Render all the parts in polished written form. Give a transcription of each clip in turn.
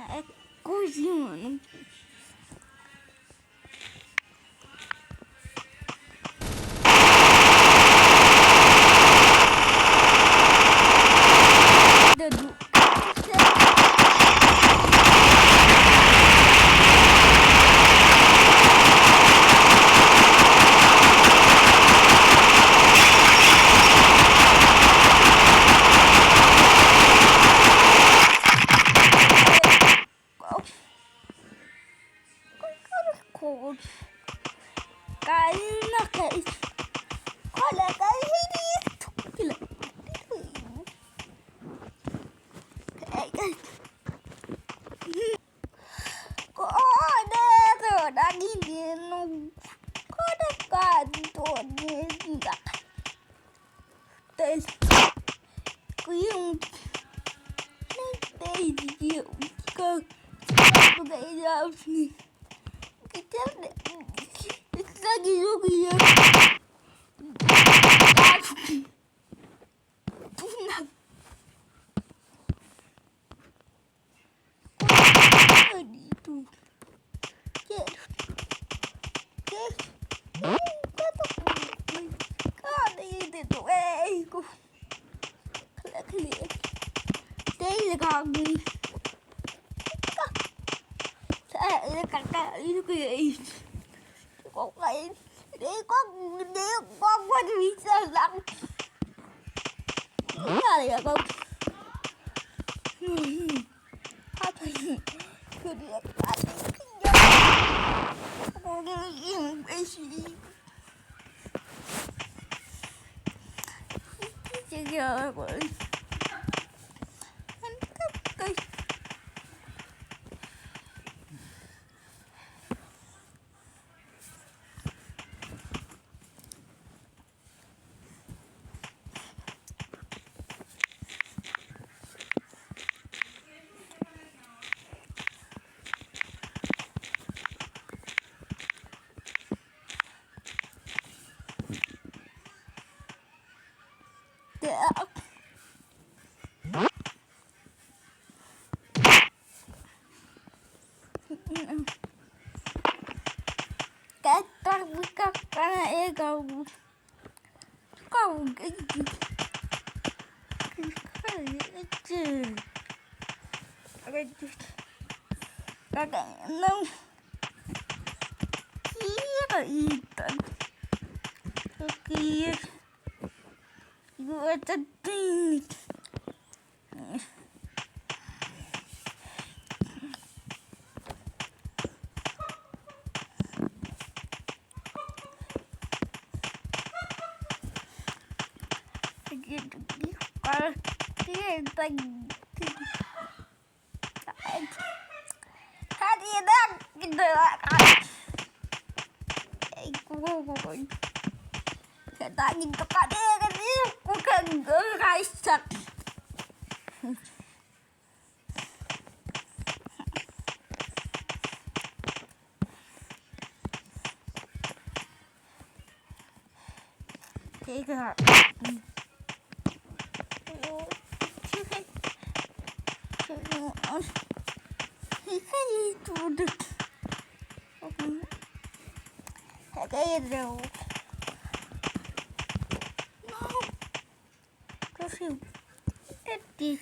É coisinha, mano. Caiu na caixa. Olha, caiu isso. Olha, daqui dentro. Olha, canto dentro. Tem con bị sao lắm này là con các cầu cái gì các nông kia gì tận kia vừa chân tin tình hai đi đang cái đời lại cái ta nhìn các bạn đi cái gì cũng cần cái gai sạch thế cả cái rượu có siêu ít đi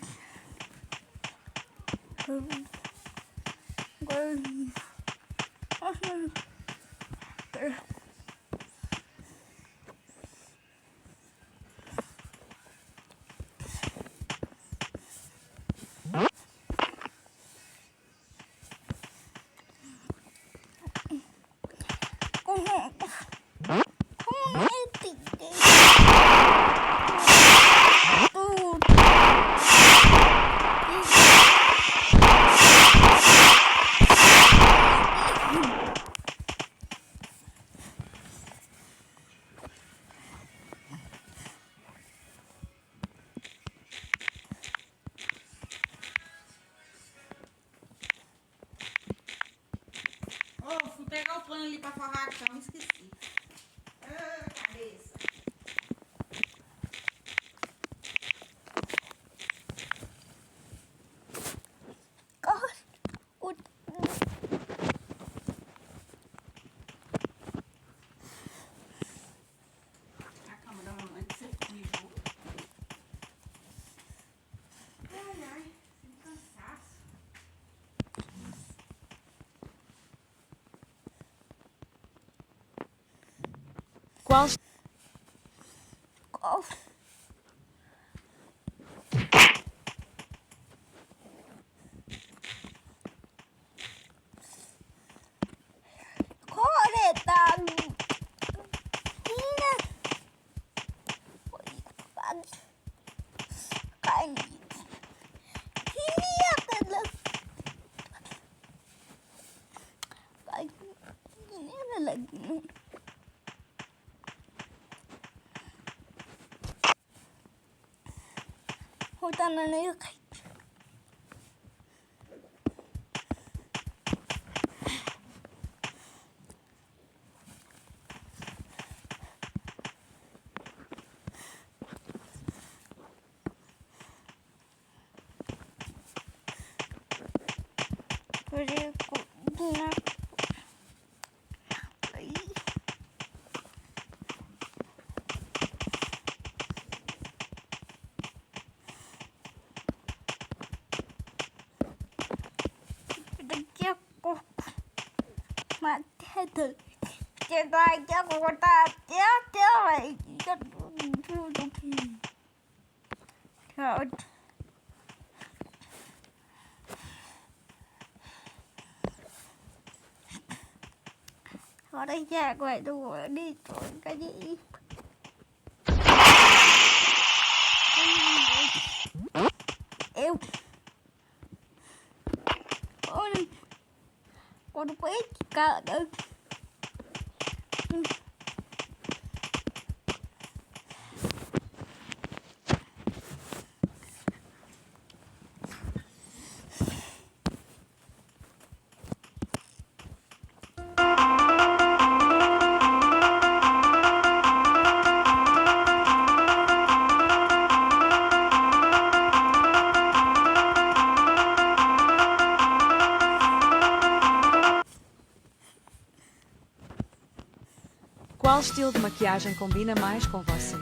pano ali pra forrar a cama, esqueci. Ah, cabeça. A cama da mamãe que você mijou. Ai, ai, sem cansaço. Qual Daqui a pouco, Matheus, chegar aqui a botar até a tela aí. Tchau. Hora de água do litro, cadê? Eu. Quando foi de casa. Qual estilo de maquiagem combina mais com você?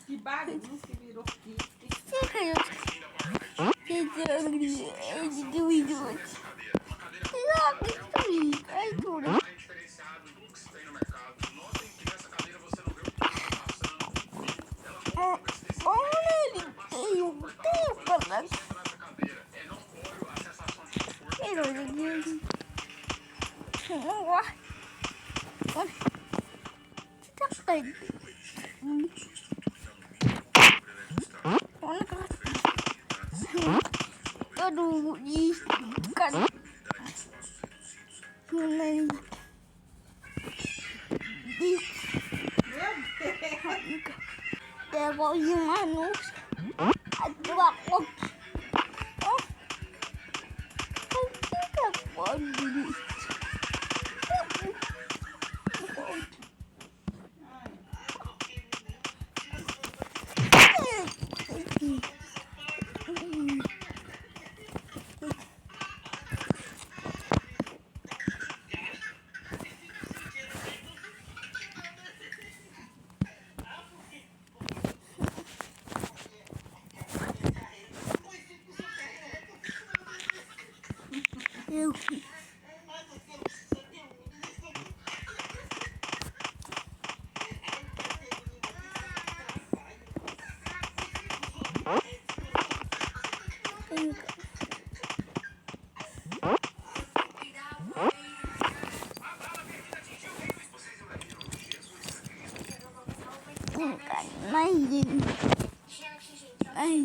Que bagunça que virou aqui. Aduh, kan. Ya kok gimana? Aduh aku. Oh, tidak boleh.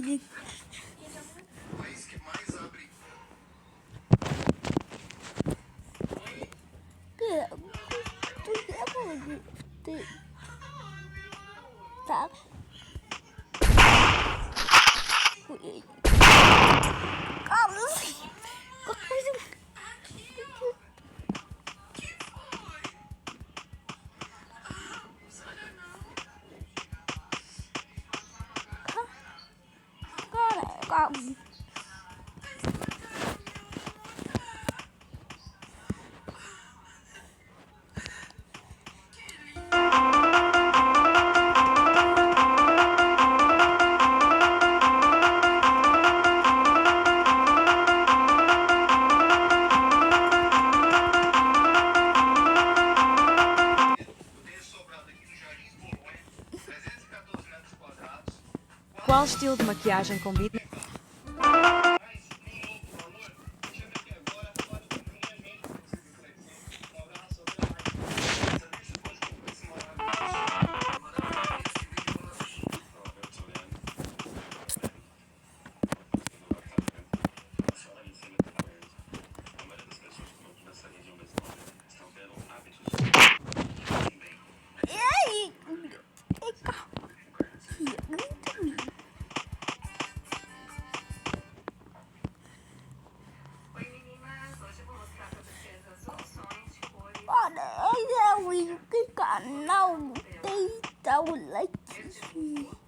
Mas tak. Kamu sih. Kamu. Qual estilo de maquiagem combina? E aí? Olha, eu que canal tem tal like.